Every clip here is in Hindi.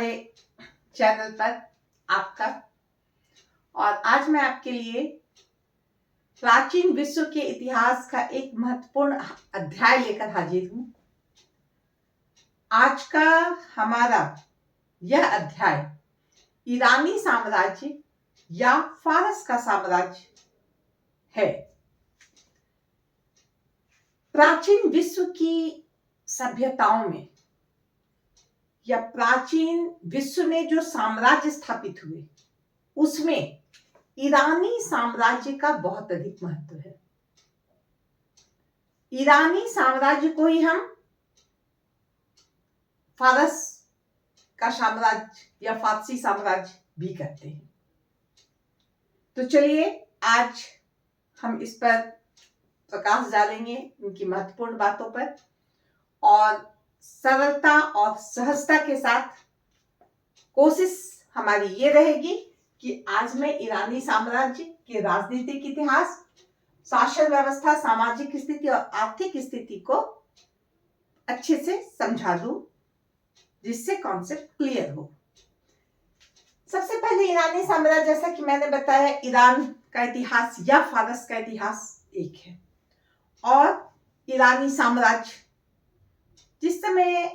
हमारे चैनल पर आपका। और आज मैं आपके लिए प्राचीन विश्व के इतिहास का एक महत्वपूर्ण अध्याय लेकर हाजिर हूं। आज का हमारा यह अध्याय ईरानी साम्राज्य या फारस का साम्राज्य है। प्राचीन विश्व की सभ्यताओं में या प्राचीन विश्व में जो साम्राज्य स्थापित हुए उसमें ईरानी साम्राज्य का बहुत अधिक महत्व है। ईरानी साम्राज्य को ही हम फारस का साम्राज्य या फारसी साम्राज्य भी कहते हैं। तो चलिए आज हम इस पर प्रकाश डालेंगे, उनकी महत्वपूर्ण बातों पर, और सरलता और सहजता के साथ कोशिश हमारी ये रहेगी कि आज मैं ईरानी साम्राज्य के राजनीतिक इतिहास, शासन व्यवस्था, सामाजिक स्थिति और आर्थिक स्थिति को अच्छे से समझा दूं, जिससे कॉन्सेप्ट क्लियर हो। सबसे पहले ईरानी साम्राज्य, जैसा कि मैंने बताया, ईरान का इतिहास या फारस का इतिहास एक है। और ईरानी साम्राज्य जिस समय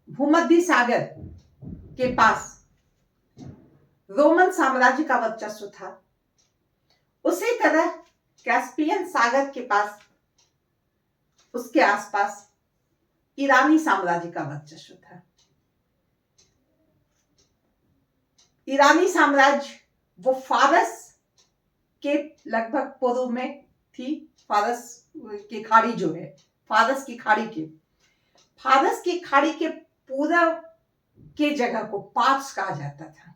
भूमध्य सागर के पास रोमन साम्राज्य का वर्चस्व था, उसी तरह कैस्पियन सागर के पास, उसके आसपास ईरानी साम्राज्य का वर्चस्व था। ईरानी साम्राज्य वो फारस के लगभग पूर्व में थी। फारस की खाड़ी जो है, फारस की खाड़ी के पूर्व के जगह को पार्स कहा जाता था,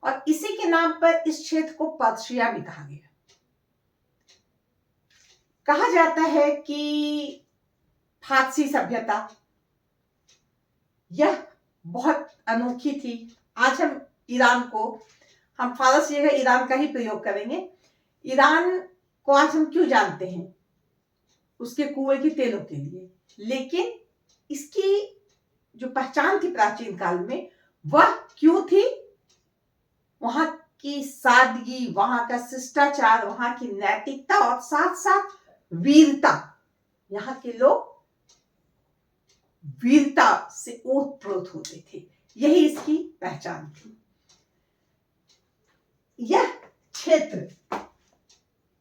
और इसी के नाम पर इस क्षेत्र को पर्शिया भी कहा गया। कहा जाता है कि फारसी सभ्यता यह बहुत अनोखी थी। आज हम ईरान को, हम फारस जगह ईरान का ही प्रयोग करेंगे। ईरान को आज हम क्यों जानते हैं? उसके कुएं के तेलों के लिए। लेकिन इसकी जो पहचान थी प्राचीन काल में, वह क्यों थी? वहां की सादगी, वहां का शिष्टाचार, वहां की नैतिकता और साथ साथ वीरता। यहाँ के लोग वीरता से ओतप्रोत होते थे, यही इसकी पहचान थी। यह क्षेत्र,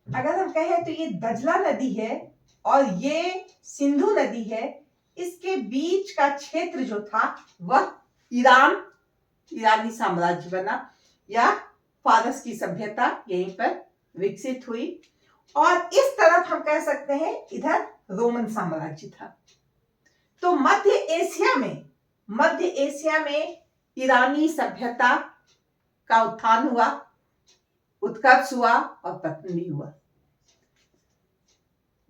अगर हम कहें तो ये दजला नदी है और ये सिंधु नदी है। इसके बीच का क्षेत्र जो था वह ईरानी साम्राज्य बना, या फारस की सभ्यता यहीं पर विकसित हुई। और इस तरफ हम कह सकते हैं इधर रोमन साम्राज्य था। तो मध्य एशिया में ईरानी सभ्यता का उत्थान हुआ, उत्कर्ष हुआ और पतन भी हुआ।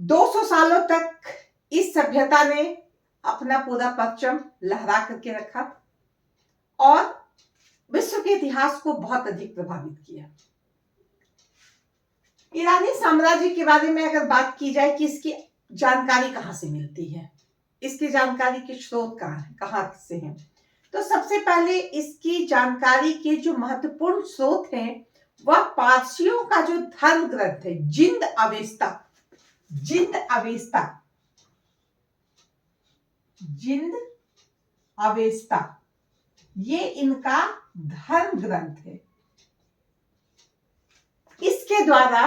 200 सालों तक इस सभ्यता ने अपना पूरा परचम लहरा करके रखा और विश्व के इतिहास को बहुत अधिक प्रभावित किया। ईरानी साम्राज्य के बारे में अगर बात की जाए कि इसकी जानकारी कहां से मिलती है, इसकी जानकारी के स्रोत कहां से हैं, तो सबसे पहले इसकी जानकारी के जो महत्वपूर्ण स्रोत हैं वह पारसियों का जो धर्म ग्रंथ है, जिंद अवेस्ता, ये इनका धर्म ग्रंथ है। इसके द्वारा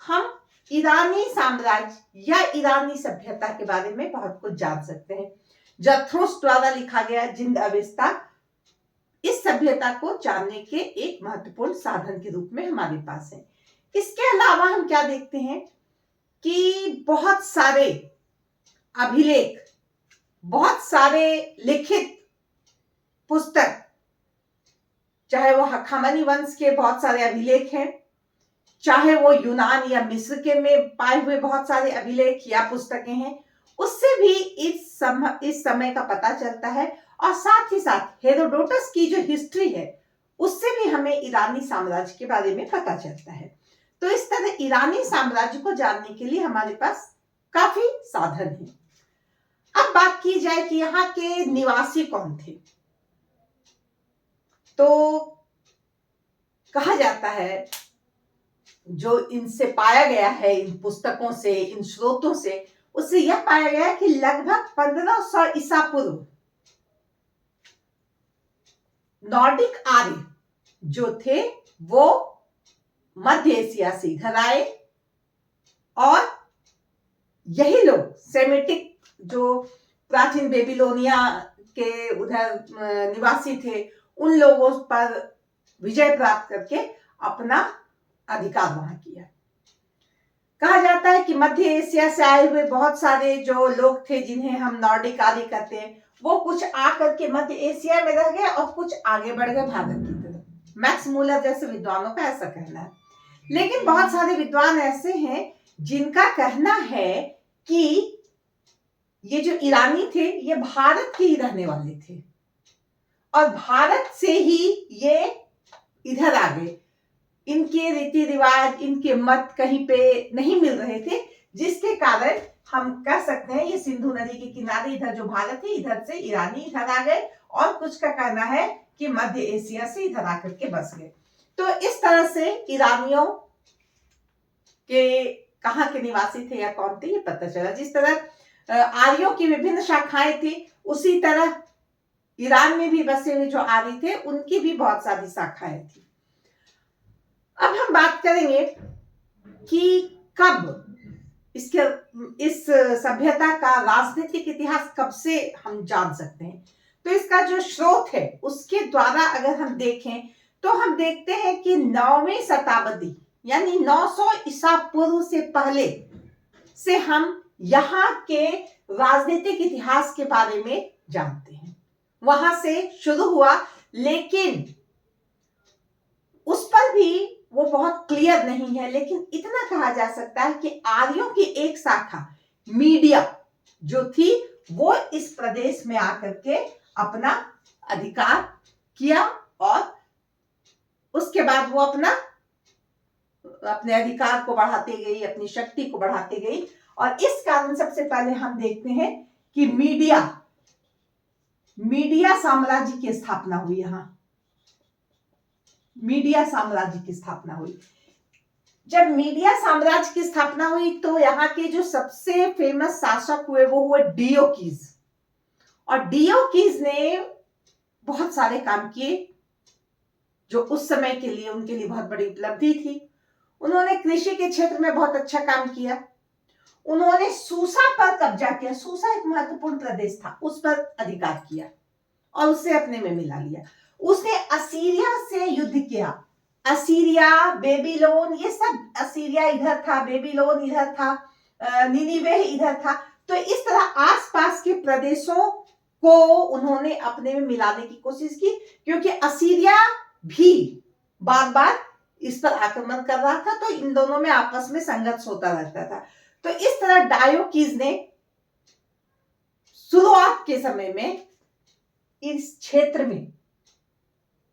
हम ईरानी साम्राज्य या ईरानी सभ्यता के बारे में बहुत कुछ जान सकते हैं। जरथुस्त्र द्वारा लिखा गया जिंद अवेस्ता इस सभ्यता को जानने के एक महत्वपूर्ण साधन के रूप में हमारे पास है। इसके अलावा हम क्या देखते हैं कि बहुत सारे अभिलेख, बहुत सारे लिखित पुस्तक, चाहे वो हखामनी वंश के बहुत सारे अभिलेख हैं, चाहे वो यूनान या मिस्र के में पाए हुए बहुत सारे अभिलेख या पुस्तकें हैं, उससे भी इस समय का पता चलता है। और साथ ही साथ हेरोडोटस की जो हिस्ट्री है उससे भी हमें ईरानी साम्राज्य के बारे में पता चलता है। तो इस तरह ईरानी साम्राज्य को जानने के लिए हमारे पास काफी साधन हैं। अब बात की जाए कि यहाँ के निवासी कौन थे। तो कहा जाता है, जो इनसे पाया गया है, इन पुस्तकों से, इन स्रोतों से, उससे यह पाया गया कि लगभग 1500 ईसा पूर्व नॉर्डिक आर्य जो थे वो मध्य एशिया से इधर आए, और यही लोग सेमेटिक, जो प्राचीन बेबीलोनिया के उधर निवासी थे, उन लोगों पर विजय प्राप्त करके अपना अधिकार वहां किया। कहा जाता है कि मध्य एशिया से आए हुए बहुत सारे जो लोग थे जिन्हें हम नॉर्डिक आर्य कहते हैं, वो कुछ आकर के मध्य एशिया में रह गए और कुछ आगे बढ़ गए भारत की तरफ। मैक्स मूलर जैसे विद्वानों का ऐसा कहना है। लेकिन बहुत सारे विद्वान ऐसे हैं जिनका कहना है कि ये जो ईरानी थे ये भारत के ही रहने वाले थे, और भारत से ही ये इधर आ गए। इनके रीति रिवाज, इनके मत कहीं पे नहीं मिल रहे थे, जिसके कारण हम कह सकते हैं ये सिंधु नदी के किनारे इधर जो भारत है, इधर से ईरानी इधर आ गए, और कुछ का कहना है कि मध्य एशिया से इधर आकर के बस गए। तो इस तरह से ईरानियों के कहाँ के निवासी थे या कौन थे ये पता चला। जिस तरह आर्यों की विभिन्न शाखाएं थी, उसी तरह ईरान में भी बसे हुए जो आर्य थे उनकी भी बहुत सारी शाखाएं थी। अब हम बात करेंगे कि कब इस सभ्यता का राजनीतिक इतिहास कब से हम जान सकते हैं। तो इसका जो स्रोत है उसके द्वारा अगर हम देखें तो हम देखते हैं कि 9वीं शताब्दी यानी 900 ईसा पूर्व से पहले से हम यहाँ के राजनीतिक इतिहास के बारे में जानते हैं। वहां से शुरू हुआ, लेकिन उस पर भी वो बहुत क्लियर नहीं है। लेकिन इतना कहा जा सकता है कि आर्यों की एक शाखा मीडिया जो थी वो इस प्रदेश में आकर के अपना अधिकार किया, और उसके बाद वो अपने अधिकार को बढ़ाते गई, अपनी शक्ति को बढ़ाते गई। और इस कारण सबसे पहले हम देखते हैं कि मीडिया साम्राज्य की स्थापना हुई। यहां मीडिया साम्राज्य की स्थापना हुई। जब मीडिया साम्राज्य की स्थापना हुई तो यहाँ के जो सबसे फेमस शासक हुए वो हुए डियोकीज, और डियोकीज ने बहुत सारे काम किए जो उस समय के लिए उनके लिए बहुत बड़ी उपलब्धि थी। उन्होंने कृषि के क्षेत्र में बहुत अच्छा काम किया। उन्होंने सूसा पर कब्जा किया। सूसा एक महत्वपूर्ण प्रदेश था, उस पर अधिकार किया और उसे अपने में मिला लिया। उसने असीरिया से युद्ध किया। असीरिया, बेबीलोन, ये सब, असीरिया इधर था, बेबीलोन इधर था, निनिवे इधर था। तो इस तरह आसपास के प्रदेशों को उन्होंने अपने में मिलाने की कोशिश की, क्योंकि असीरिया भी बार बार इस पर आक्रमण कर रहा था, तो इन दोनों में आपस में संघर्ष होता रहता था। तो इस तरह डायोकीज ने शुरुआत के समय में इस क्षेत्र में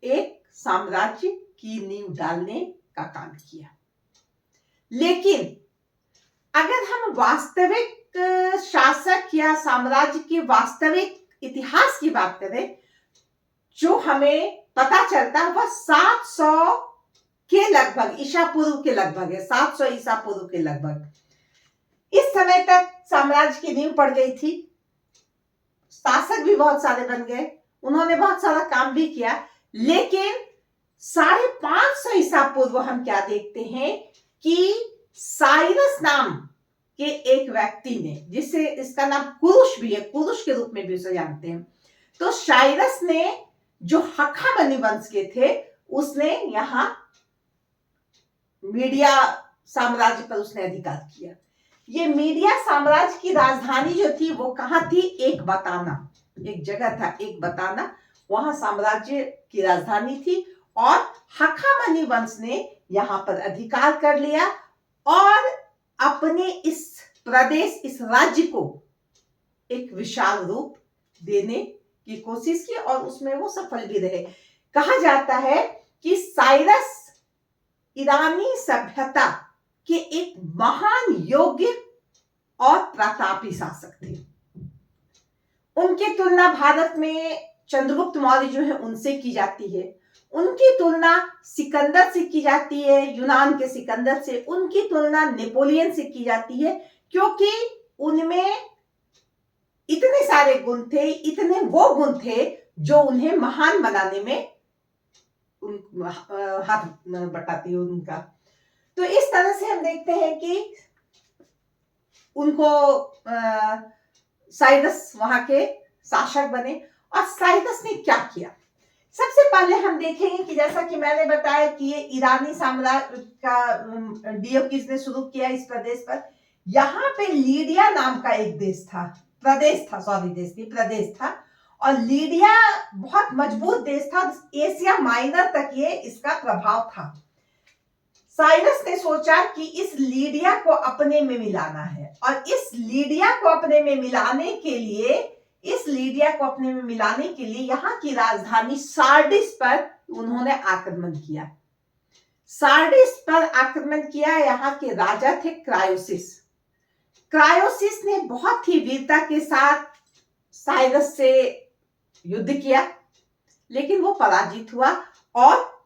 एक साम्राज्य की नींव डालने का काम किया। लेकिन अगर हम वास्तविक शासक या साम्राज्य के वास्तविक इतिहास की बात करें, जो हमें पता चलता है वह 700 के लगभग, ईसा पूर्व के लगभग है, 700 ईसा पूर्व के लगभग। इस समय तक साम्राज्य की नींव पड़ गई थी, शासक भी बहुत सारे बन गए, उन्होंने बहुत सारा काम भी किया। लेकिन 550 ईसा पूर्व हम क्या देखते हैं कि साइरस नाम के एक व्यक्ति ने, जिसे इसका नाम कुरुश भी है, कुरुश के रूप में भी उसे जानते हैं, तो साइरस ने जो हखामनी वंश के थे उसने यहां मीडिया साम्राज्य पर उसने अधिकार किया। ये मीडिया साम्राज्य की राजधानी जो थी वो कहां थी? एक बताना, एक जगह था एक बताना, वहां साम्राज्य की राजधानी थी। और हखामनी वंश ने यहां पर अधिकार कर लिया और अपने इस प्रदेश, इस राज्य को एक विशाल रूप देने की कोशिश की, और उसमें वो सफल भी रहे। कहा जाता है कि साइरस ईरानी सभ्यता के एक महान, योग्य और प्रतापी शासक थे। उनकी तुलना भारत में चंद्रगुप्त मौर्य जो है उनसे की जाती है। उनकी तुलना सिकंदर से की जाती है, यूनान के सिकंदर से। उनकी तुलना नेपोलियन से की जाती है, क्योंकि उनमें इतने सारे गुण थे, इतने वो गुण थे जो उन्हें महान बनाने में हाथ बटाती है उनका। तो इस तरह से हम देखते हैं कि उनको साइरस वहां के शासक बने। और साइरस ने क्या किया, सबसे पहले हम देखेंगे कि जैसा कि मैंने बताया कि ये ईरानी साम्राज्य का डियोक्लिस ने शुरू किया इस प्रदेश पर। यहाँ पे लीडिया नाम का एक देश था, प्रदेश था, सॉरी देश नहीं प्रदेश था। और लीडिया बहुत मजबूत देश था, एशिया माइनर तक ये इसका प्रभाव था। साइरस ने सोचा कि इस लीडिया को अपने में मिलाना है, और इस लीडिया को अपने में मिलाने के लिए यहाँ की राजधानी सार्डिस पर उन्होंने आक्रमण किया। सार्डिस पर आक्रमण किया, यहाँ के राजा थे क्रायोसिस। क्रायोसिस ने बहुत ही वीरता के साथ साइरस से युद्ध किया, लेकिन वो पराजित हुआ और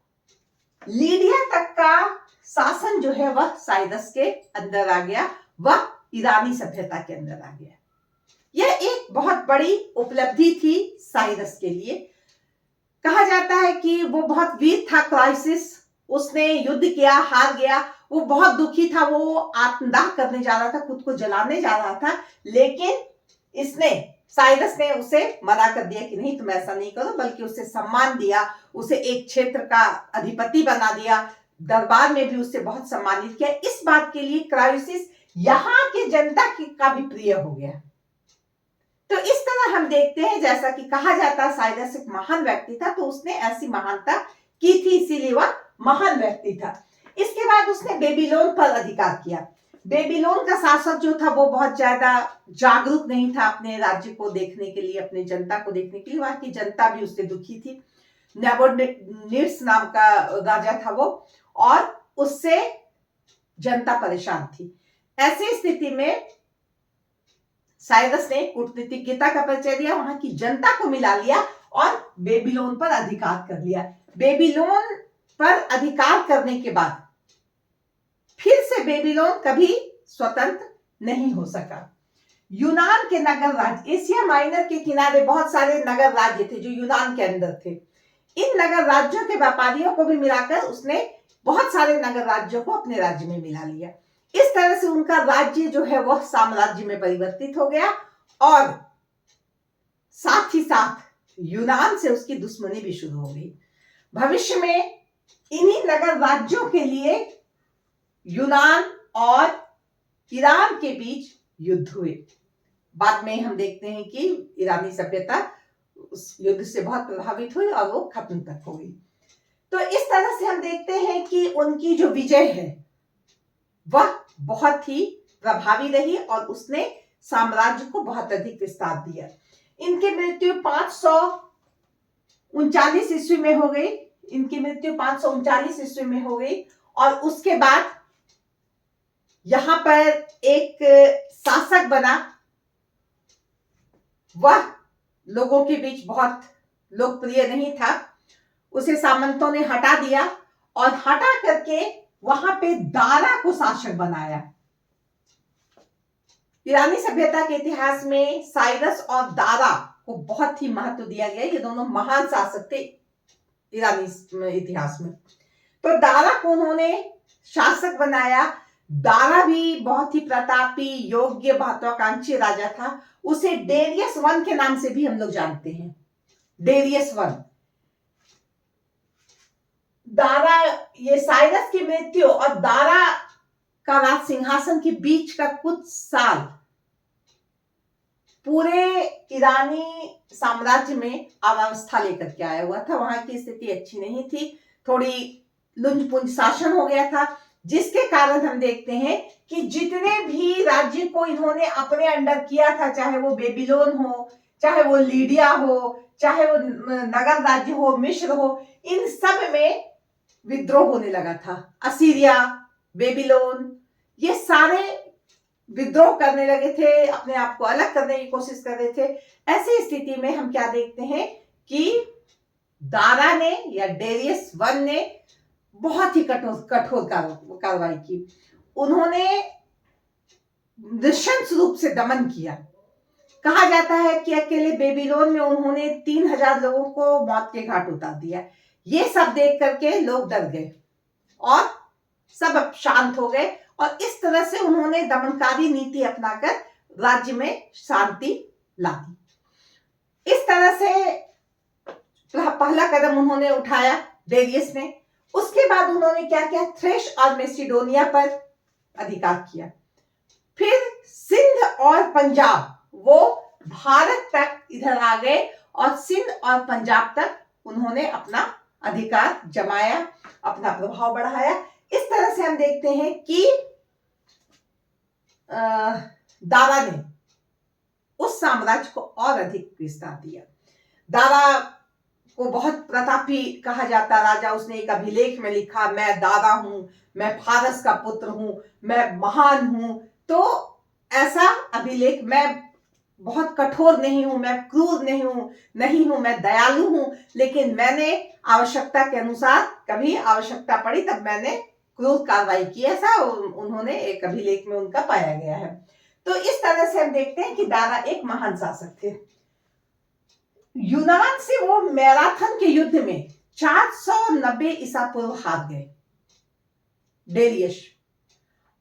लीडिया तक का शासन जो है वह साइरस के अंदर आ गया, वह ईरानी सभ्यता के अंदर आ गया। यह एक बहुत बड़ी उपलब्धि थी साइरस के लिए। कहा जाता है कि वो बहुत वीर था क्राइसिस, उसने युद्ध किया, हार गया, वो बहुत दुखी था, वो आत्मदाह करने जा रहा था, खुद को जलाने जा रहा था। लेकिन साइरस ने उसे मना कर दिया कि नहीं तुम ऐसा नहीं करो, बल्कि उसे सम्मान दिया, उसे एक क्षेत्र का अधिपति बना दिया, दरबार में भी उससे बहुत सम्मानित किया। इस बात के लिए क्रायोसिस यहाँ की जनता का भी प्रिय हो गया। तो इस तरह हम देखते हैं, जैसा कि कहा जाता है साइरस एक महान व्यक्ति था, तो उसने ऐसी महानता की थी, इसीलिए वह महान व्यक्ति था। इसके बाद उसने बेबीलोन पर अधिकार किया। बेबीलोन का शासक जो था वो बहुत ज्यादा जागरूक नहीं था अपने राज्य को देखने के लिए, अपने जनता को देखने के लिए। वहां की जनता भी उससे दुखी थी। नेबूकदनेस्सर नाम का राजा था वो, और उससे जनता परेशान थी। ऐसी स्थिति में साइरस ने कूटनीतिज्ञता का परिचय दिया, वहां की जनता को मिला लिया और बेबीलोन पर अधिकार कर लिया। बेबीलोन पर अधिकार करने के बाद फिर से बेबीलोन कभी स्वतंत्र नहीं हो सका। यूनान के नगर राज्य, एशिया माइनर के किनारे बहुत सारे नगर राज्य थे जो यूनान के अंदर थे। इन नगर राज्यों के व्यापारियों को भी मिलाकर उसने बहुत सारे नगर राज्यों को अपने राज्य में मिला लिया। इस तरह से उनका राज्य जो है वह साम्राज्य में परिवर्तित हो गया, और साथ ही साथ यूनान से उसकी दुश्मनी भी शुरू हो गई। भविष्य में इन्हीं नगर राज्यों के लिए यूनान और ईरान के बीच युद्ध हुए। बाद में हम देखते हैं कि ईरानी सभ्यता उस युद्ध से बहुत प्रभावित हुई और वो खत्म तक हो गई। तो इस तरह से हम देखते हैं कि उनकी जो विजय है वह बहुत ही प्रभावी रही, और उसने साम्राज्य को बहुत अधिक विस्तार दिया। इनकी मृत्यु 539 ईस्वी में हो गई। इनकी मृत्यु 539 ईस्वी में हो गई, और उसके बाद यहां पर एक शासक बना, वह लोगों के बीच बहुत लोकप्रिय नहीं था। उसे सामंतों ने हटा दिया, और हटा करके वहां पे दारा को शासक बनाया। ईरानी सभ्यता के इतिहास में साइरस और दारा को बहुत ही महत्व दिया गया। ये दोनों महान शासक थे ईरानी इतिहास में। तो दारा को उन्होंने शासक बनाया। दारा भी बहुत ही प्रतापी, योग्य, महत्वाकांक्षी राजा था। उसे डेरियस वन के नाम से भी हम लोग जानते हैं, डेरियस वन। दारा, ये साइरस की मृत्यु और दारा का राज सिंहासन के बीच का कुछ साल पूरे ईरानी साम्राज्य में अव्यवस्था लेकर के आया हुआ था। वहां की स्थिति अच्छी नहीं थी, थोड़ी लुंज पुंज शासन हो गया था, जिसके कारण हम देखते हैं कि जितने भी राज्य को इन्होंने अपने अंडर किया था, चाहे वो बेबीलोन हो, चाहे वो लीडिया हो, चाहे वो नगर राज्य हो, मिस्र हो, इन सब में विद्रोह होने लगा था। असीरिया, बेबीलोन, ये सारे विद्रोह करने लगे थे, अपने आप को अलग करने की कोशिश कर रहे थे। ऐसी स्थिति में हम क्या देखते हैं कि दारा ने या डेरियस वन ने बहुत ही कठोर कार्रवाई की। उन्होंने नृशंस रूप से दमन किया। कहा जाता है कि अकेले बेबीलोन में उन्होंने 3000 लोगों को मौत के घाट उतार दिया। ये सब देख करके लोग डर गए और सब अब शांत हो गए, और इस तरह से उन्होंने दमनकारी नीति अपनाकर राज्य में शांति ला दी। इस तरह से पहला कदम उन्होंने उठाया डेरियस ने। उसके बाद उन्होंने क्या किया, थ्रेश और मैसिडोनिया पर अधिकार किया। फिर सिंध और पंजाब वो भारत तक इधर आ गए, और सिंध और पंजाब तक उन्होंने अपना अधिकार जमाया, अपना प्रभाव बढ़ाया। इस तरह से हम देखते हैं कि दारा ने उस साम्राज्य को और अधिक विस्तार दिया। दारा को बहुत प्रतापी कहा जाता राजा। उसने एक अभिलेख में लिखा, मैं दारा हूं, मैं फारस का पुत्र हूं, मैं महान हूं। तो ऐसा अभिलेख, मैं बहुत कठोर नहीं हूं, मैं क्रूर नहीं हूं, मैं दयालु हूं, लेकिन मैंने आवश्यकता के अनुसार, कभी आवश्यकता पड़ी तब मैंने क्रूर कार्रवाई की, ऐसा उन्होंने एक अभिलेख में उनका पाया गया है। तो इस तरह से हम देखते हैं कि दारा एक महान शासक थे। यूनान से वो मैराथन के युद्ध में 490 ईसा पूर्व हार गए डेरियस,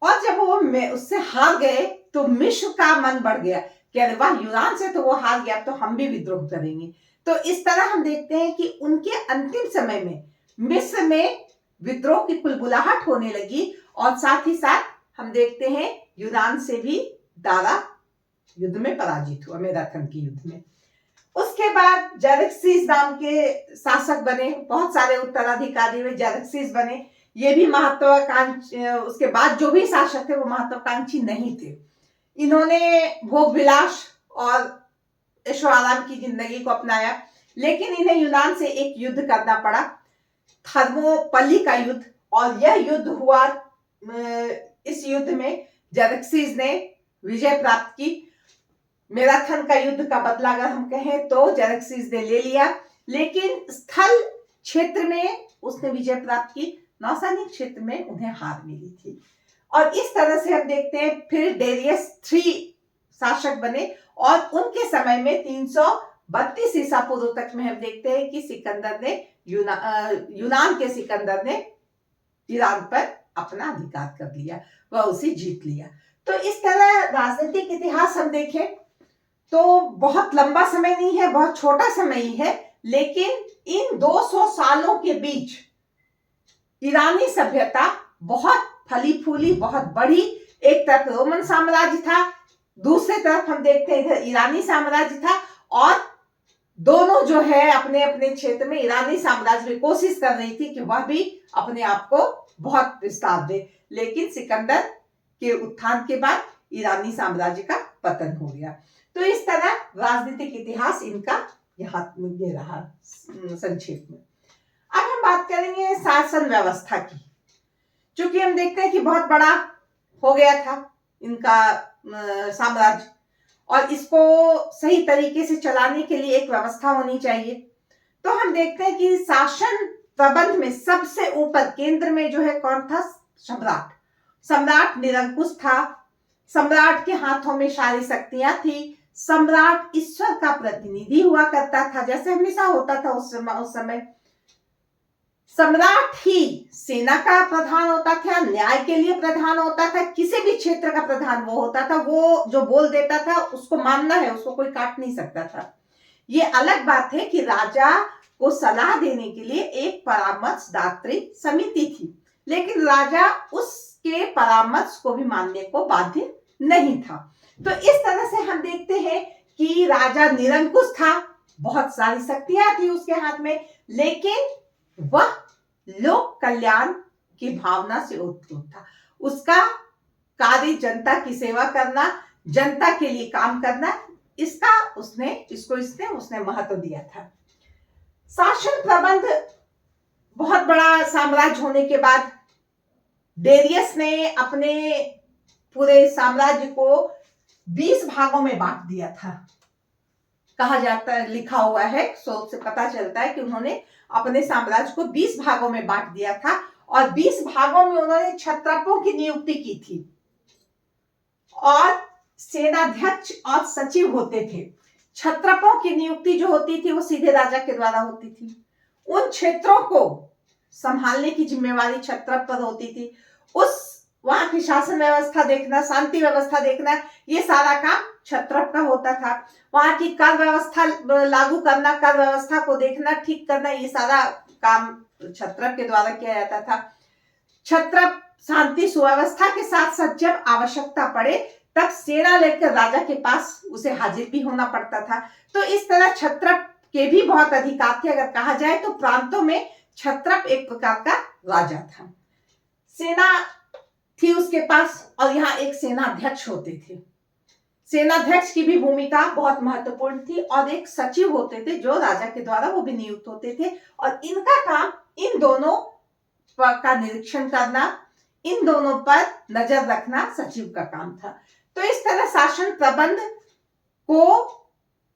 और जब वो उससे हार गए तो मिस्र का मन बढ़ गया कि अरे वाह, यूनान से तो वो हार गया, तो हम भी विद्रोह करेंगे। तो इस तरह हम देखते हैं कि उनके अंतिम समय में मिस्र में विद्रोह की कुलबुलाहट होने लगी, और साथ ही साथ हम देखते हैं यूनान से भी दारा युद्ध में पराजित हुआ, मैराथन के युद्ध में। उसके बाद जेरेक्सिस नाम के शासक बने, बहुत सारे उत्तराधिकारी हुए, जेरेक्सिस बने। ये भी महत्वाकांक्षी, उसके बाद जो भी शासक थे वो महत्वाकांक्षी नहीं थे। इन्होंने भोग विलास और ऐशो आराम की जिंदगी को अपनाया, लेकिन इन्हें यूनान से एक युद्ध करना पड़ा, थर्मोपली का युद्ध। और यह युद्ध हुआ, इस युद्ध में जेरेक्सिस ने विजय प्राप्त की। मैराथन का युद्ध का बदला अगर हम कहें तो जेरेक्सिस ने ले लिया, लेकिन स्थल क्षेत्र में उसने विजय प्राप्त की, नौसैनिक क्षेत्र में उन्हें हार मिली थी। और इस तरह से हम देखते हैं फिर डेरियस 3 शासक बने, और उनके समय में 332 ईसा पूर्व तक में हम देखते हैं कि सिकंदर ने यूनान के सिकंदर ने ईरान पर अपना अधिकार कर लिया, वह उसे जीत लिया। तो इस तरह राजनीतिक इतिहास हम देखें तो बहुत लंबा समय नहीं है, बहुत छोटा समय ही है, लेकिन इन 200 सालों के बीच ईरानी सभ्यता बहुत फली फूली, बहुत बड़ी। एक तरफ रोमन साम्राज्य था, दूसरे तरफ हम देखते हैं इधर ईरानी साम्राज्य था, और दोनों जो है अपने अपने क्षेत्र में ईरानी साम्राज्य में कोशिश कर रही थी कि वह भी अपने आप को बहुत विस्तार दे, लेकिन सिकंदर के उत्थान के बाद ईरानी साम्राज्य का पतन हो गया। तो इस तरह राजनीतिक इतिहास इनका यहाँ ये रहा संक्षेप में। अब हम बात करेंगे शासन व्यवस्था की, क्योंकि हम देखते हैं कि बहुत बड़ा हो गया था इनका साम्राज्य, और इसको सही तरीके से चलाने के लिए एक व्यवस्था होनी चाहिए। तो हम देखते हैं कि शासन प्रबंध में सबसे ऊपर केंद्र में जो है कौन था, सम्राट। सम्राट निरंकुश था, सम्राट के हाथों में सारी शक्तियां थी, सम्राट ईश्वर का प्रतिनिधि हुआ करता था, जैसे हमेशा होता था उस समय। सम्राट ही सेना का प्रधान होता था, न्याय के लिए प्रधान होता था, किसी भी क्षेत्र का प्रधान वो होता था। वो जो बोल देता था उसको मानना है, उसको कोई काट नहीं सकता था। ये अलग बात है कि राजा को सलाह देने के लिए एक परामर्शदात्री समिति थी, लेकिन राजा उसके परामर्श को भी मानने को बाध्य नहीं था। तो इस तरह से हम देखते हैं कि राजा निरंकुश था, बहुत सारी शक्तियां थी उसके हाथ में, लेकिन वह लोक कल्याण की भावना से उत्पन्न था। उसका कार्य जनता की सेवा करना, जनता के लिए काम करना, उसने महत्व दिया था। शासन प्रबंध बहुत बड़ा साम्राज्य होने के बाद डेरियस ने अपने पूरे साम्राज्य को 20 भागों में बांट दिया था। कहा जाता है, लिखा हुआ है, स्रोत से पता चलता है कि उन्होंने अपने साम्राज्य को 20 भागों में बांट दिया था और 20 भागों में उन्होंने क्षत्रपों की नियुक्ति की थी और सेनाध्यक्ष और सचिव होते थे। क्षत्रपों की नियुक्ति जो होती थी वो सीधे राजा के द्वारा होती थी। उन क्षेत्रों को संभालने की जिम्मेवारी क्षत्रप पर होती थी। उस वहां की शासन व्यवस्था देखना, शांति व्यवस्था देखना, ये सारा काम क्षत्रप का होता था। वहां की कर व्यवस्था लागू करना, कर व्यवस्था को देखना, ठीक करना, ये सारा काम क्षत्रप के द्वारा किया जाता था। क्षत्रप शांति सुव्यवस्था के साथ साथ जब आवश्यकता पड़े तब सेना लेकर राजा के पास उसे हाजिर भी होना पड़ता था। तो इस तरह क्षत्रप के भी बहुत अधिकार थे। अगर कहा जाए तो प्रांतों में क्षत्रप एक प्रकार का राजा था। सेना थी उसके पास और यहाँ एक सेनाध्यक्ष होते थे। सेनाध्यक्ष की भी भूमिका बहुत महत्वपूर्ण थी और एक सचिव होते थे जो राजा के द्वारा वो भी नियुक्त होते थे और इनका काम इन दोनों का निरीक्षण करना, इन दोनों पर नजर रखना सचिव का काम था। तो इस तरह शासन प्रबंध को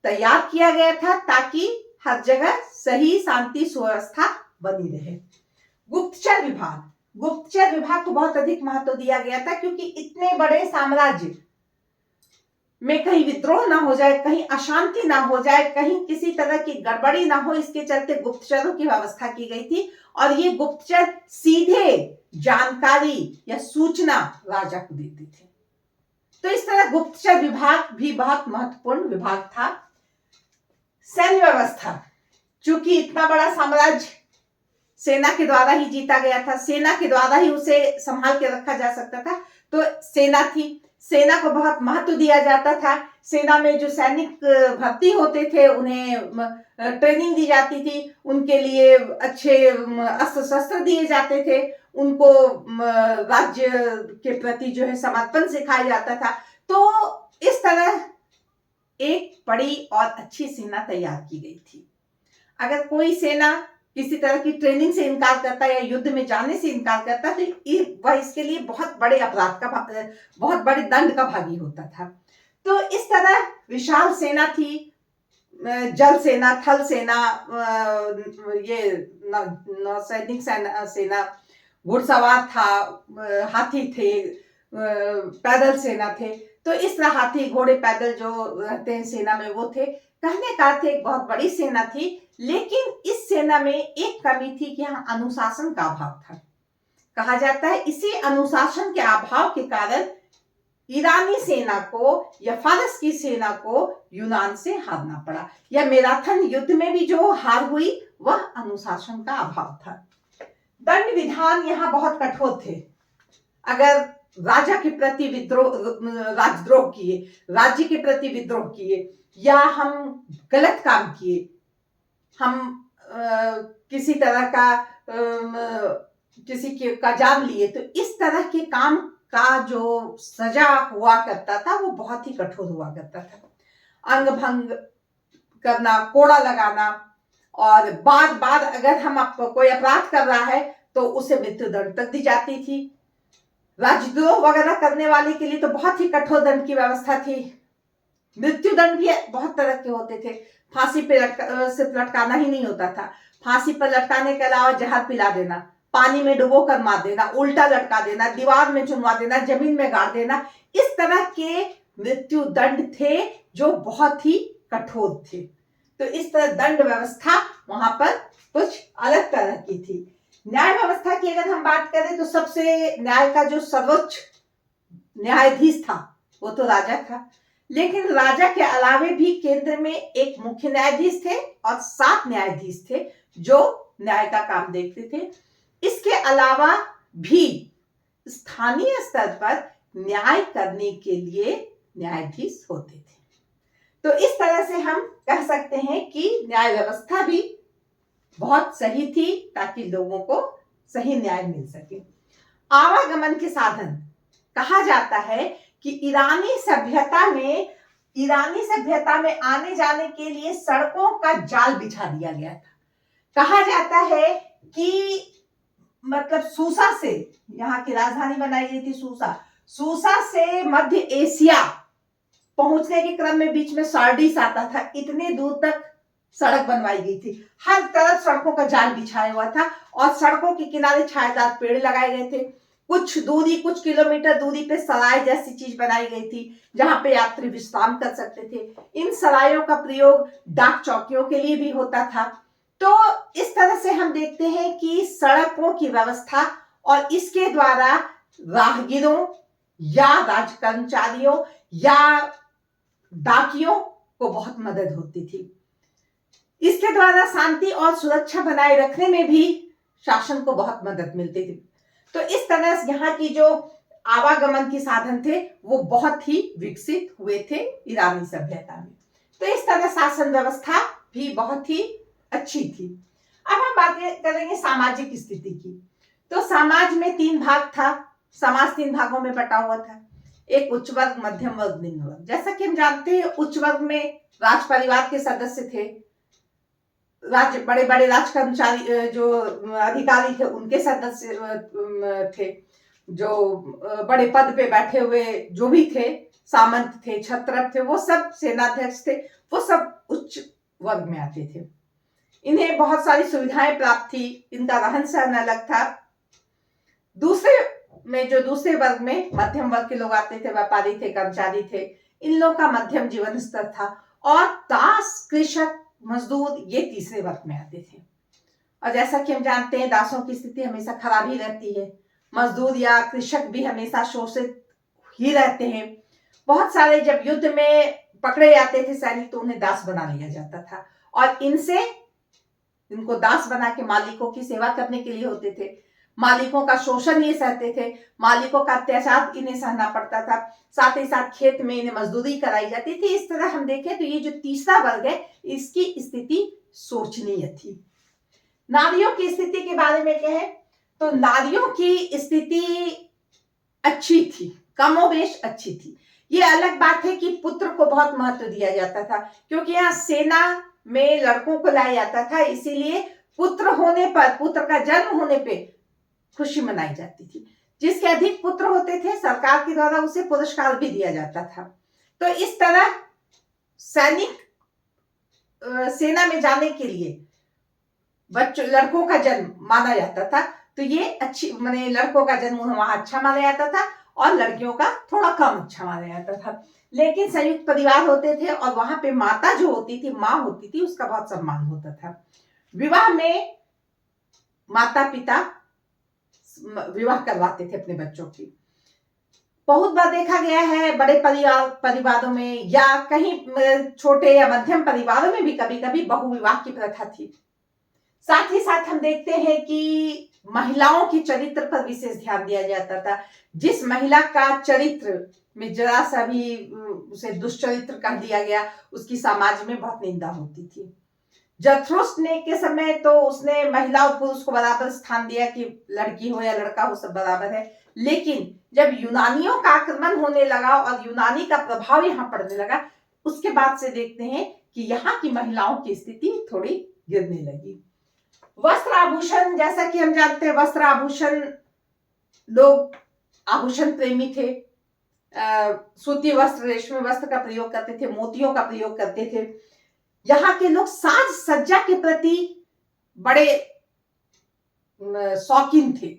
तैयार किया गया था ताकि हर जगह सही शांति सुव्यवस्था बनी रहे। गुप्तचर विभाग, गुप्तचर विभाग को बहुत अधिक महत्व दिया गया था क्योंकि इतने बड़े साम्राज्य में कहीं विद्रोह ना हो जाए, कहीं अशांति ना हो जाए, कहीं किसी तरह की गड़बड़ी ना हो, इसके चलते गुप्तचरों की व्यवस्था की गई थी और ये गुप्तचर सीधे जानकारी या सूचना राजा को देते थे। तो इस तरह गुप्तचर विभाग भी बहुत महत्वपूर्ण विभाग था। सैन्य व्यवस्था, चूंकि इतना बड़ा साम्राज्य सेना के द्वारा ही जीता गया था, सेना के द्वारा ही उसे संभाल के रखा जा सकता था, तो सेना थी, सेना को बहुत महत्व दिया जाता था। सेना में जो सैनिक भर्ती होते थे उन्हें ट्रेनिंग दी जाती थी, उनके लिए अच्छे अस्त्र शस्त्र दिए जाते थे, उनको राज्य के प्रति जो है समर्पण सिखाया जाता था। तो इस तरह एक बड़ी और अच्छी सेना तैयार की गई थी। अगर कोई सेना किसी तरह की ट्रेनिंग से इनकार करता है या युद्ध में जाने से इनकार करता है तो वह इसके लिए बहुत बड़े अपराध का, बहुत बड़े दंड का भागी होता था। तो इस तरह विशाल सेना थी, जल सेना, थल सेना, ये नौसैनिक सेना, घुड़सवार था, हाथी थे, पैदल सेना थे। तो इस तरह हाथी, घोड़े, पैदल जो रहते हैं सेना में वो थे। कहने का अर्थ एक बहुत बड़ी सेना थी, लेकिन इस सेना में एक कमी थी कि यहाँ अनुशासन का अभाव था। कहा जाता है इसी अनुशासन के अभाव के कारण ईरानी सेना को या फारस की सेना को यूनान से हारना पड़ा, या मैराथन युद्ध में भी जो हार हुई वह अनुशासन का अभाव था। दंड विधान यहाँ बहुत कठोर थे। अगर राजा के प्रति राजद्रोह किए, राज्य के प्रति विद्रोह किए, या हम गलत काम किए, हम किसी तरह का किसी का जान लिए, तो इस तरह के काम का जो सजा हुआ करता था वो बहुत ही कठोर हुआ करता था। अंग भंग करना, कोड़ा लगाना, और बार बार अगर हम कोई अपराध कर रहा है तो उसे मृत्यु दंड तक दी जाती थी। राजद्रोह वगैरह करने वाले के लिए तो बहुत ही कठोर दंड की व्यवस्था थी। मृत्यु दंड भी बहुत तरह के होते थे। फांसी पे सिर्फ लटकाना ही नहीं होता था, फांसी पर लटकाने के अलावा जहर पिला देना, पानी में डुबो कर मार देना, उल्टा लटका देना, दीवार में चुनवा देना, जमीन में गाड़ देना, इस तरह के मृत्यु दंड थे जो बहुत ही कठोर थे। तो इस तरह दंड व्यवस्था वहां पर कुछ अलग तरह की थी। न्याय व्यवस्था की अगर हम बात करें तो सबसे न्याय का जो सर्वोच्च न्यायाधीश था वो तो राजा था, लेकिन राजा के अलावे भी केंद्र में एक मुख्य न्यायाधीश थे और 7 न्यायाधीश थे जो न्याय का काम देखते थे। इसके अलावा भी स्थानीय स्तर पर न्याय करने के लिए न्यायाधीश होते थे। तो इस तरह से हम कह सकते हैं कि न्याय व्यवस्था भी बहुत सही थी ताकि लोगों को सही न्याय मिल सके। आवागमन के साधन, कहा जाता है कि ईरानी सभ्यता में आने जाने के लिए सड़कों का जाल बिछा दिया गया था। कहा जाता है कि मतलब सूसा से, यहाँ की राजधानी बनाई गई थी सूसा से मध्य एशिया पहुंचने के क्रम में बीच में सारडीस आता था, इतने दूर तक सड़क बनवाई गई थी, हर तरफ सड़कों का जाल बिछाया हुआ था और सड़कों के किनारे छायादार पेड़ लगाए गए थे। कुछ दूरी, कुछ किलोमीटर दूरी पे सराय जैसी चीज बनाई गई थी जहां पे यात्री विश्राम कर सकते थे। इन सरायों का प्रयोग डाक चौकियों के लिए भी होता था। तो इस तरह से हम देखते हैं कि सड़कों की व्यवस्था और इसके द्वारा राहगीरों या राज कर्मचारियों या डाकियों को बहुत मदद होती थी। इसके द्वारा शांति और सुरक्षा बनाए रखने में भी शासन को बहुत मदद मिलती थी। तो इस तरह यहाँ की जो आवागमन के साधन थे वो बहुत ही विकसित हुए थे ईरानी सभ्यता में। तो इस तरह शासन व्यवस्था भी बहुत ही अच्छी थी। अब हम बात करेंगे सामाजिक स्थिति की। तो समाज में 3 भाग था, समाज 3 भागों में बटा हुआ था। एक उच्च वर्ग, मध्यम वर्ग, निम्न वर्ग। जैसा कि हम जानते हैं उच्च वर्ग में राज परिवार के सदस्य थे, बड़े बड़े राज कर्मचारी जो अधिकारी थे उनके सदस्य थे, जो बड़े पद पे बैठे हुए जो भी थे, सामंत थे, छत्रप थे, वो सब सेनाध्यक्ष थे, वो सब उच्च वर्ग में आते थे। इन्हें बहुत सारी सुविधाएं प्राप्त थी, इनका रहन सहन अलग था। दूसरे वर्ग में मध्यम वर्ग के लोग आते थे, व्यापारी थे, कर्मचारी थे, इन लोगों का मध्यम जीवन स्तर था। और दास, कृषक, मजदूर ये तीसरे वर्ग में आते थे। और जैसा कि हम जानते हैं दासों की स्थिति हमेशा खराब ही रहती है, मजदूर या कृषक भी हमेशा शोषित ही रहते हैं। बहुत सारे जब युद्ध में पकड़े जाते थे सैनिक तो उन्हें दास बना लिया जाता था और इनको दास बना के मालिकों की सेवा करने के लिए होते थे। मालिकों का शोषण ये सहते थे, मालिकों का अत्याचार इन्हें सहना पड़ता था, साथ ही साथ खेत में इन्हें मजदूरी कराई जाती थी। इस तरह हम देखें तो ये जो तीसरा वर्ग है इसकी स्थिति शोचनीय थी। नारियों की स्थिति के बारे में कहें तो नारियों की स्थिति अच्छी थी, कमोबेश अच्छी थी। ये अलग बात है कि पुत्र को बहुत महत्व दिया जाता था, क्योंकि यहाँ सेना में लड़कों को लाया जाता था, इसीलिए पुत्र होने पर, पुत्र का जन्म होने पे खुशी मनाई जाती थी। जिसके अधिक पुत्र होते थे सरकार के द्वारा उसे पुरस्कार भी दिया जाता था। तो इस तरह सैनिक सेना में जाने के लिए लड़कों का जन्म माना जाता था। तो ये अच्छी, माने लड़कों का जन्म वहां अच्छा माना जाता था और लड़कियों का थोड़ा कम अच्छा माना जाता था। लेकिन संयुक्त परिवार होते थे और वहां पे माता जो होती थी, माँ होती थी, उसका बहुत सम्मान होता था। विवाह में माता पिता विवाह करवाते थे अपने बच्चों की। बहुत बार देखा गया है बड़े परिवारों में या कहीं छोटे या मध्यम परिवारों में भी कभी कभी बहु विवाह की प्रथा थी। साथ ही साथ हम देखते हैं कि महिलाओं के चरित्र पर विशेष ध्यान दिया जाता था। जिस महिला का चरित्र में जरा सा भी उसे दुष्चरित्र कह दिया गया, उसकी समाज में बहुत निंदा होती थी। जरथुस्त्र ने के समय तो उसने महिला और पुरुष को बराबर स्थान दिया कि लड़की हो या लड़का हो सब बराबर है। लेकिन जब यूनानियों का आक्रमण होने लगा और यूनानी का प्रभाव यहाँ पड़ने लगा, उसके बाद से देखते हैं कि यहाँ की महिलाओं की स्थिति थोड़ी गिरने लगी। वस्त्र आभूषण, जैसा कि हम जानते हैं वस्त्र आभूषण, लोग आभूषण प्रेमी थे। सूती वस्त्र, रेशमी वस्त्र का प्रयोग करते थे, मोतियों का प्रयोग करते थे। यहाँ के लोग साज सज्जा के प्रति बड़े शौकीन थे,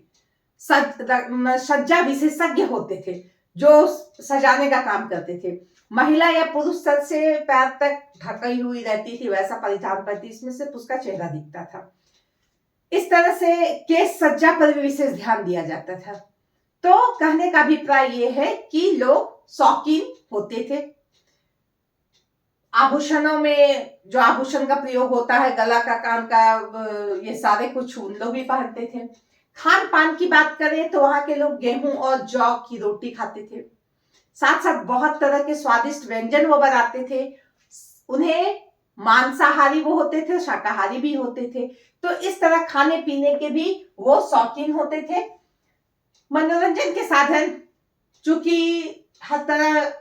सज्जा विशेषज्ञ होते थे जो सजाने का काम करते थे। महिला या पुरुष सर से पैर तक ढकी हुई रहती थी, वैसा परिधान करती, इसमें सिर्फ उसका चेहरा दिखता था। इस तरह से केश सज्जा पर भी विशेष ध्यान दिया जाता था। तो कहने का अभिप्राय यह है कि लोग शौकीन होते थे। आभूषणों में जो आभूषण का प्रयोग होता है, गला का, कान का, ये सारे कुछ उन लोग भी पहनते थे। खान पान की बात करें तो वहां के लोग गेहूं और जौ की रोटी खाते थे। साथ साथ बहुत तरह के स्वादिष्ट व्यंजन वो बनाते थे। उन्हें मांसाहारी वो होते थे, शाकाहारी भी होते थे। तो इस तरह खाने पीने के भी वो शौकीन होते थे। मनोरंजन के साधन, चूंकि हर तरह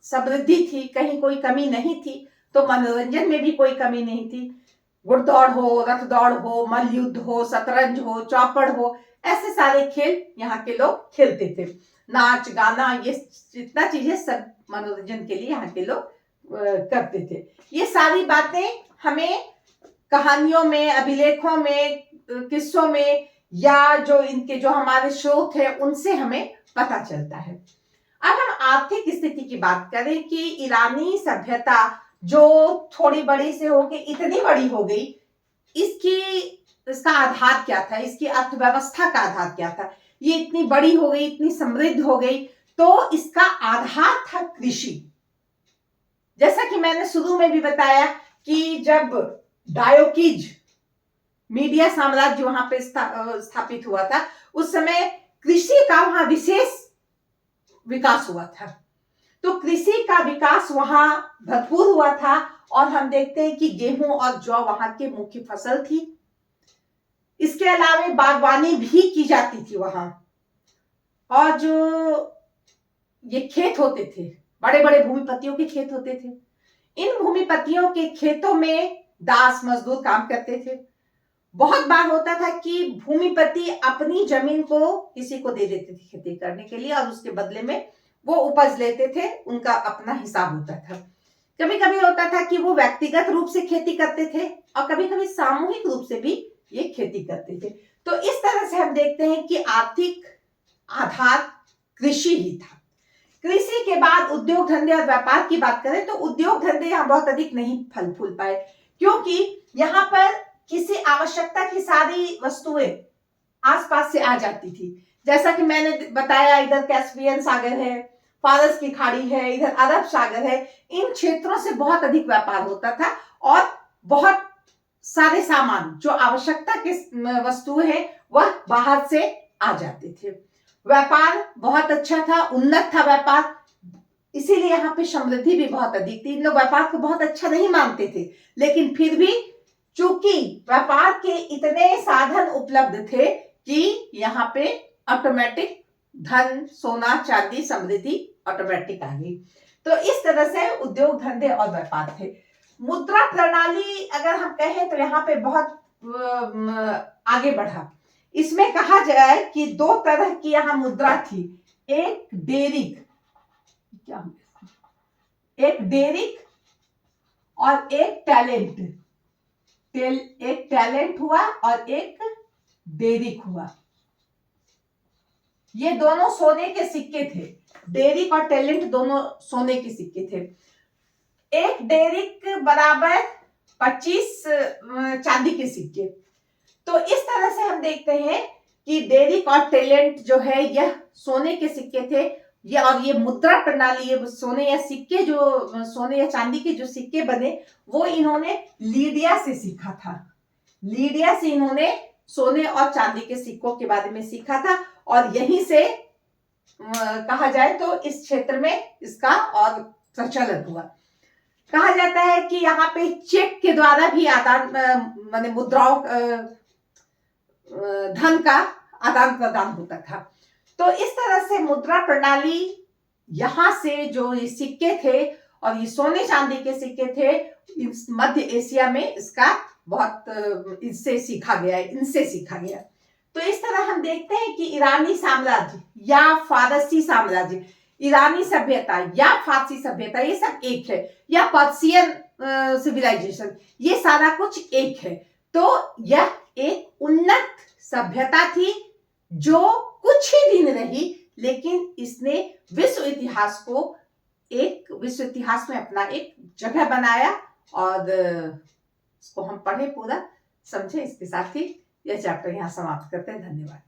समृद्धि थी, कहीं कोई कमी नहीं थी, तो मनोरंजन में भी कोई कमी नहीं थी। घुड़दौड़ हो, रथ दौड़ हो, मल्ल युद्ध हो, शतरंज हो, चौपड़ हो, ऐसे सारे खेल यहाँ के लोग खेलते थे। नाच गाना ये जितना चीजें सब मनोरंजन के लिए यहाँ के लोग करते थे। ये सारी बातें हमें कहानियों में, अभिलेखों में, किस्सों में या जो इनके जो हमारे स्रोत है उनसे हमें पता चलता है। अब हम आर्थिक स्थिति की बात करें कि ईरानी सभ्यता जो थोड़ी बड़ी से होके इतनी बड़ी हो गई, इसका आधार क्या था, इसकी अर्थव्यवस्था का आधार क्या था। ये इतनी बड़ी हो गई, इतनी समृद्ध हो गई, तो इसका आधार था कृषि। जैसा कि मैंने शुरू में भी बताया कि जब डायोकीज मीडिया साम्राज्य वहां पे स्थापित हुआ था, उस समय कृषि का वहां विशेष विकास हुआ था। तो कृषि का विकास वहां भरपूर हुआ था और हम देखते हैं कि गेहूं और जौ वहां की मुख्य फसल थी। इसके अलावा बागवानी भी की जाती थी वहां, और जो ये खेत होते थे, बड़े बड़े भूमिपतियों के खेत होते थे। इन भूमिपतियों के खेतों में दास मजदूर काम करते थे। बहुत बार होता था कि भूमिपति अपनी जमीन को किसी को दे देते थे खेती करने के लिए, और उसके बदले में वो उपज लेते थे, उनका अपना हिसाब होता था। कभी कभी होता था कि वो व्यक्तिगत रूप से खेती करते थे और कभी कभी सामूहिक रूप से भी ये खेती करते थे। तो इस तरह से हम देखते हैं कि आर्थिक आधार कृषि ही था। कृषि के बाद उद्योग धंधे और व्यापार की बात करें तो उद्योग धंधे यहाँ बहुत अधिक नहीं फल फूल पाए, क्योंकि यहाँ पर किसी आवश्यकता की सारी वस्तुएं आसपास से आ जाती थी। जैसा कि मैंने बताया, इधर कैस्पियन सागर है, फारस की खाड़ी है, इधर अरब सागर है। इन क्षेत्रों से बहुत अधिक व्यापार होता था और बहुत सारे सामान जो आवश्यकता के वस्तुएं हैं वह बाहर से आ जाते थे। व्यापार बहुत अच्छा था, उन्नत था व्यापार, इसीलिए यहाँ पे समृद्धि भी बहुत अधिक थी। इन लोग व्यापार को बहुत अच्छा नहीं मानते थे, लेकिन फिर भी चूंकि व्यापार के इतने साधन उपलब्ध थे कि यहाँ पे ऑटोमेटिक धन, सोना, चांदी, समृद्धि ऑटोमेटिक आ गई। तो इस तरह से उद्योग धंधे और व्यापार थे। मुद्रा प्रणाली अगर हम कहें तो यहाँ पे बहुत आगे बढ़ा। इसमें कहा जाए कि दो तरह की यहाँ मुद्रा थी, एक डेरिक और एक टैलेंट। एक टैलेंट हुआ और एक डेरिक हुआ। ये दोनों सोने के सिक्के थे। डेरिक और टैलेंट दोनों सोने के सिक्के थे। एक डेरिक बराबर 25 चांदी के सिक्के। तो इस तरह से हम देखते हैं कि डेरिक और टैलेंट जो है यह सोने के सिक्के थे। ये मुद्रा प्रणाली, ये सोने या सिक्के, जो सोने या चांदी के जो सिक्के बने वो इन्होंने लीडिया से सीखा था। लीडिया से इन्होंने सोने और चांदी के सिक्कों के बारे में सीखा था, और यहीं से कहा जाए तो इस क्षेत्र में इसका और प्रचलन हुआ। कहा जाता है कि यहाँ पे चेक के द्वारा भी आदान माने मुद्राओं धन का आदान प्रदान होता था। तो इस तरह से मुद्रा प्रणाली, यहाँ से जो ये सिक्के थे और ये सोने चांदी के सिक्के थे, इस मध्य एशिया में इसका बहुत इनसे सीखा गया। तो इस तरह हम देखते हैं कि ईरानी साम्राज्य या फारसी साम्राज्य, ईरानी सभ्यता या फारसी सभ्यता, ये सब एक है, या पर्शियन सिविलाइजेशन, ये सारा कुछ एक है। तो यह एक उन्नत सभ्यता थी जो कुछ ही दिन रही, लेकिन इसने विश्व इतिहास में अपना एक जगह बनाया, और इसको हम पढ़े, पूरा समझे। इसके साथ ही यह चैप्टर यहाँ समाप्त करते हैं। धन्यवाद।